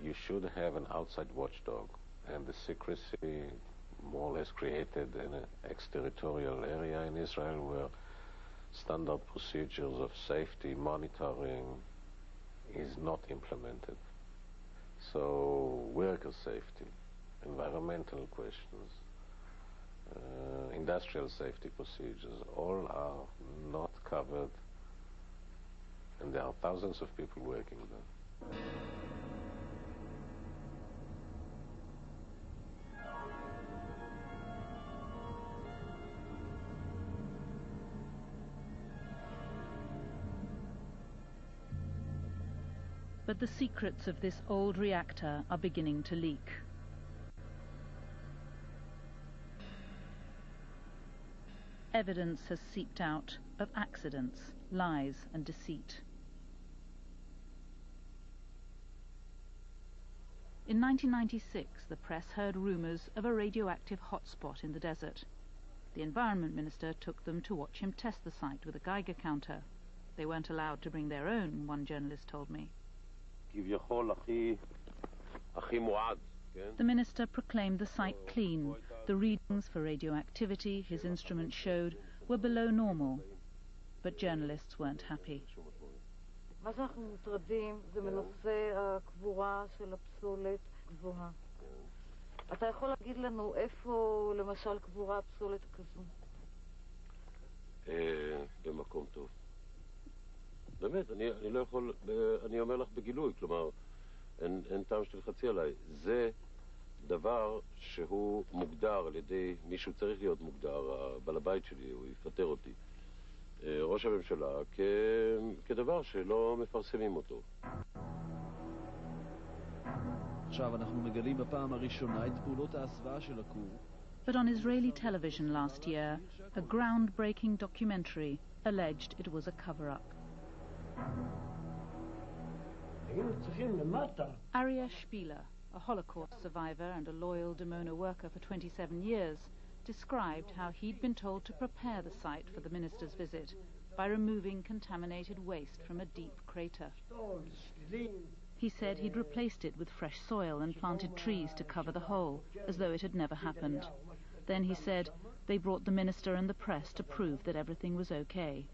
you should have an outside watchdog, and the secrecy more or less created an exterritorial area in Israel where standard procedures of safety monitoring is not implemented. So worker safety, environmental questions, industrial safety procedures, all are not covered, and there are thousands of people working there. But the secrets of this old reactor are beginning to leak. Evidence has seeped out of accidents, lies and deceit. In 1996, the press heard rumours of a radioactive hotspot in the desert. The Environment Minister took them to watch him test the site with a Geiger counter. They weren't allowed to bring their own, one journalist told me. The minister proclaimed the site clean. The readings for radioactivity his instruments showed were below normal. But journalists weren't happy. מה שאנחנו מוטרדים זה מנושא הקבורה של הפסולת גבוהה. אתה יכול להגיד לנו איפה למשל קבורה הפסולת כזו? במקום טוב. באמת, אני לא יכול, אני אומר לך בגילוי, כלומר, אין טעם שתלחצי עליי. זה דבר שהוא מוגדר על ידי מישהו צריך להיות מוגדר, הבעל הבית שלי, הוא יפטר אותי. ראש הממשלה כדבר שלא מפרסמים אותו. עכשיו אנחנו מגלים בפעם הראשונה את פעולות ההסוואה של הכור. But on Israeli television last year, a groundbreaking documentary alleged it was a cover-up. Aryeh Spieler, a Holocaust survivor and a loyal Dimona worker for 27 years, described how he'd been told to prepare the site for the minister's visit by removing contaminated waste from a deep crater. He said he'd replaced it with fresh soil and planted trees to cover the hole, as though it had never happened. Then he said they brought the minister and the press to prove that everything was okay.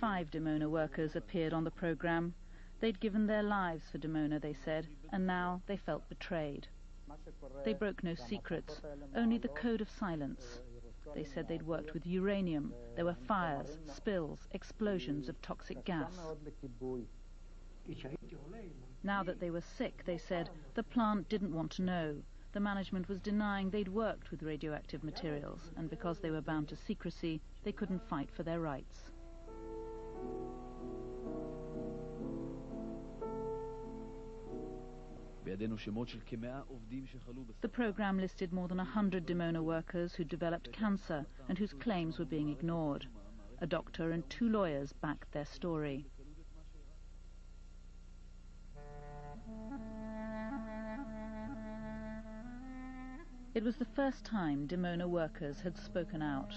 5 Dimona workers appeared on the program. They'd given their lives for Dimona, they said, and now they felt betrayed. They broke no secrets, only the code of silence. They said they'd worked with uranium. There were fires, spills, explosions of toxic gas. Now that they were sick, they said, the plant didn't want to know. The management was denying they'd worked with radioactive materials, and because they were bound to secrecy, they couldn't fight for their rights. The program listed more than 100 Dimona workers who developed cancer and whose claims were being ignored. A doctor and 2 lawyers backed their story. It was the first time Dimona workers had spoken out.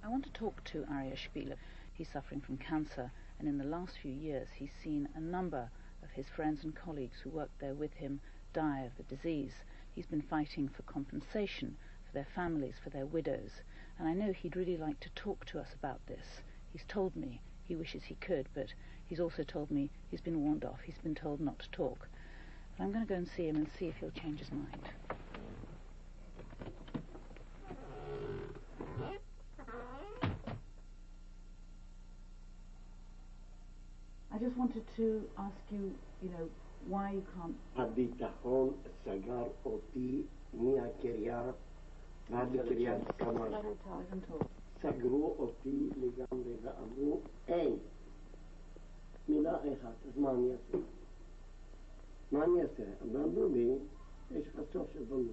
I want to talk to Aryeh Spieler. He's suffering from cancer, and in the last few years he's seen a number of his friends and colleagues who worked there with him die of the disease. He's been fighting for compensation for their families, for their widows, and I know he'd really like to talk to us about this. He's told me he wishes he could, but he's also told me he's been warned off. He's been told not to talk. But I'm going to go and see him and see if he'll change his mind. I just wanted to ask you, why you can't... הביטחון סגר אותי מהקריה ועד לקריית כמה. סגרו אותי לגמרי ואמרו, אין. מילה אחת, אז מה אני אעשה? מה אני אעשה? אמרו לי, יש לך סוף של בנות.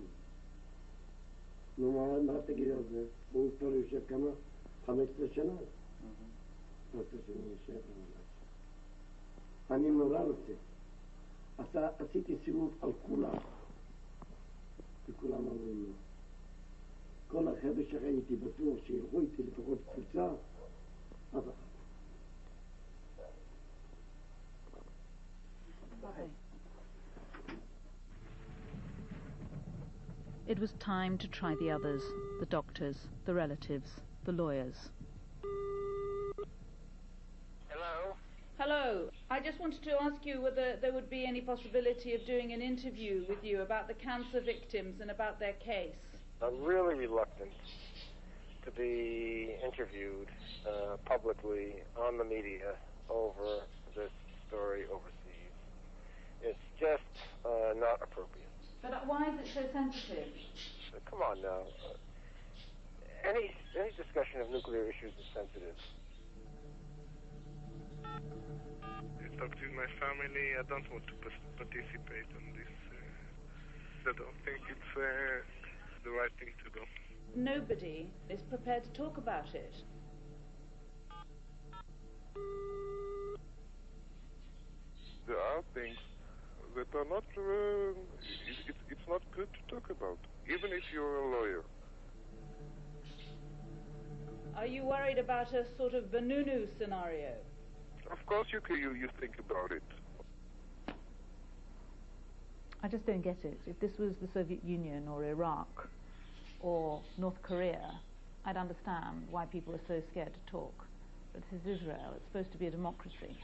נו, מה תגיד על זה? הוא כבר יושב כמה? 15 שנה. 15 שנה יושב במלאק. אני נורא רוצה. עשיתי סיבוב על כולם. וכולם אמרו לו. כל החבר'ה שראיתי בטוח שילכו איתי לפחות קבוצה, אף אחד. was time to try the others, the doctors, the relatives, the lawyers. Hello? Hello. I just wanted to ask you whether there would be any possibility of doing an interview with you about the cancer victims and about their case. I'm really reluctant to be interviewed publicly on the media over this story overseas. It's just not appropriate. But why is it so sensitive? Come on now. Any discussion of nuclear issues is sensitive. I talked with my family. I don't want to participate in this. I don't think it's the right thing to do. Nobody is prepared to talk about it. There are things that are not, it's not good to talk about, even if you're a lawyer. Are you worried about a sort of Vanunu scenario? Of course you think about it. I just don't get it. If this was the Soviet Union or Iraq or North Korea, I'd understand why people are so scared to talk. But this is Israel. It's supposed to be a democracy.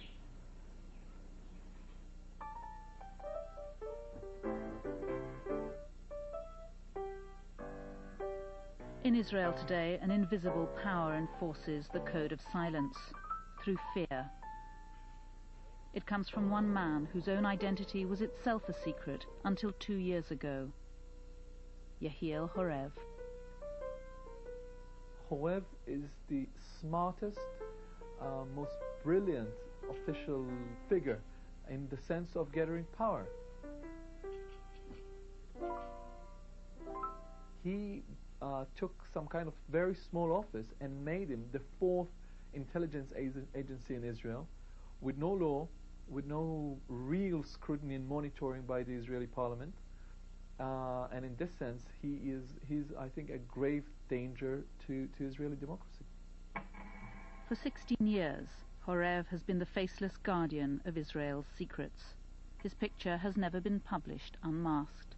In Israel today, an invisible power enforces the code of silence through fear. It comes from one man whose own identity was itself a secret until 2 years ago. Yehiel Horev. Horev is the smartest, most brilliant official figure in the sense of gathering power. He took some kind of very small office and made him the 4th intelligence agency in Israel, with no law, with no real scrutiny and monitoring by the Israeli parliament. And in this sense, he's I think, a grave danger to Israeli democracy. For 16 years, Horev has been the faceless guardian of Israel's secrets. His picture has never been published unmasked.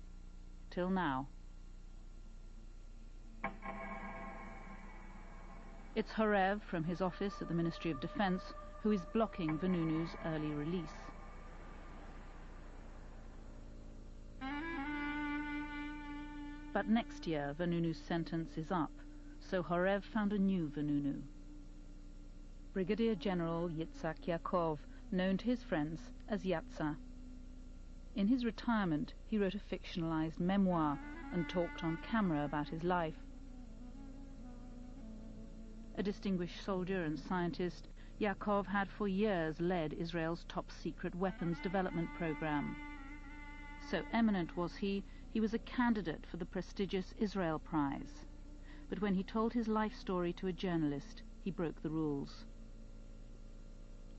Till now. It's Horev from his office at the Ministry of Defense who is blocking Vanunu's early release. But next year Vanunu's sentence is up, so Horev found a new Vanunu. Brigadier General Yitzhak Yaakov, known to his friends as Yatza. In his retirement, he wrote a fictionalized memoir and talked on camera about his life. A distinguished soldier and scientist, Yaakov had for years led Israel's top-secret weapons development program. So eminent was he was a candidate for the prestigious Israel Prize. But when he told his life story to a journalist, he broke the rules.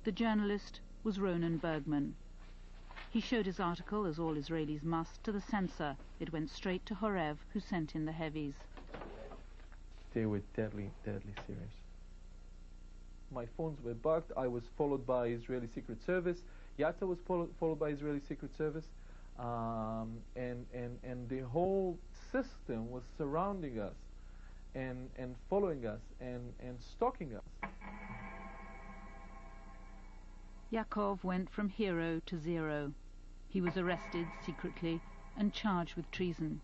The journalist was Ronan Bergman. He showed his article, as all Israelis must, to the censor. It went straight to Horev, who sent in the heavies. They were deadly, deadly serious. My phones were bugged. I was followed by Israeli Secret Service. Yatza was followed by Israeli Secret Service. And the whole system was surrounding us and following us and stalking us. Yaakov went from hero to zero. He was arrested secretly and charged with treason.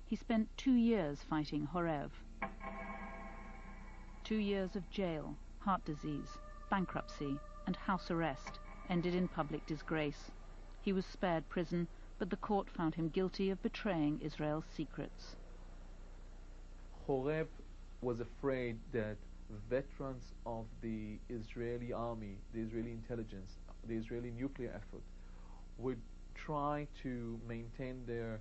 He spent 2 years fighting Horev. 2 years of jail, heart disease, bankruptcy, and house arrest ended in public disgrace. He was spared prison, but the court found him guilty of betraying Israel's secrets. Horev was afraid that veterans of the Israeli army, the Israeli intelligence, the Israeli nuclear effort would try to maintain their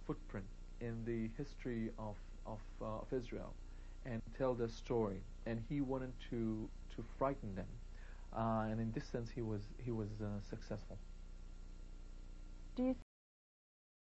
footprint in the history of Israel and tell their story, and he wanted to frighten them, and in this sense he was successful. Do you